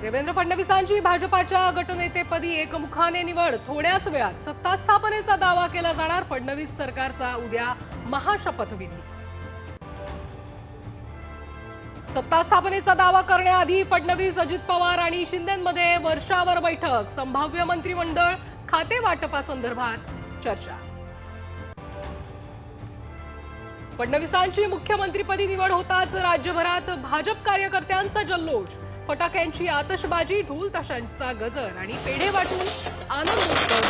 देवेंद्र फडणवीसांची भाजपाच्या गटनेतेपदी एकमुखाने निवड. थोड्याच वेळात सत्ता स्थापनेचा दावा केला जाणार. फडणवीस सरकारचा उद्या महाशपथविधी. सत्ता स्थापनेचा दावा करण्याआधी फडणवीस, अजित पवार आणि शिंदेंमध्ये वर्षावर बैठक. संभाव्य मंत्रिमंडळ खाते वाटपासंदर्भात चर्चा. फडणवीसांची मुख्यमंत्रीपदी निवड होताच राज्यभरात भाजप कार्यकर्त्यांचा जल्लोष. फटाक्यांची आतषबाजी, ढोल ताशांचा गजर आणि पेढे वाटून आनंद उत्सव.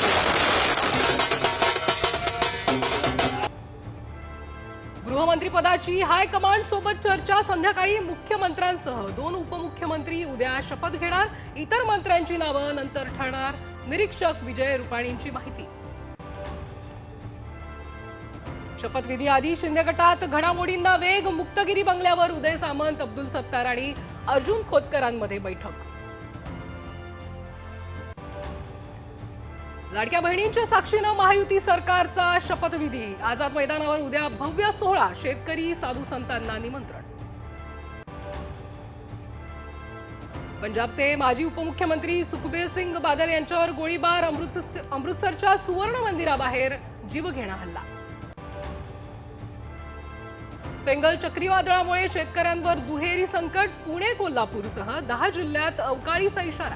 गृहमंत्रीपदाची हायकमांड सोबत चर्चा. संध्याकाळी मुख्यमंत्र्यांसह 2 उपमुख्यमंत्री उद्या शपथ घेणार. इतर मंत्र्यांची नावं नंतर ठरणार. निरीक्षक विजय रुपाणींची माहिती. शपथविधी आधी शिंदे गटात घडामोडींना वेग. मुक्तगिरी बंगल्यावर उदय सामंत, अब्दुल सत्तार आणि अर्जुन खोतकरांमध्ये बैठक. लाडक्या बहिणींच्या साक्षीनं महायुती सरकारचा शपथविधी. आझाद मैदानावर उद्या भव्य सोहळा. शेतकरी, साधू संतांना निमंत्रण. पंजाबचे माजी उपमुख्यमंत्री सुखबीर सिंग बादल यांच्यावर गोळीबार. अमृतसरच्या सुवर्ण मंदिराबाहेर जीवघेणा हल्ला. फेंगल चक्रीवादळामुळे शेतकऱ्यांवर दुहेरी संकट. पुणे, कोल्हापूरसह 10 जिल्ह्यात अवकाळीचा इशारा.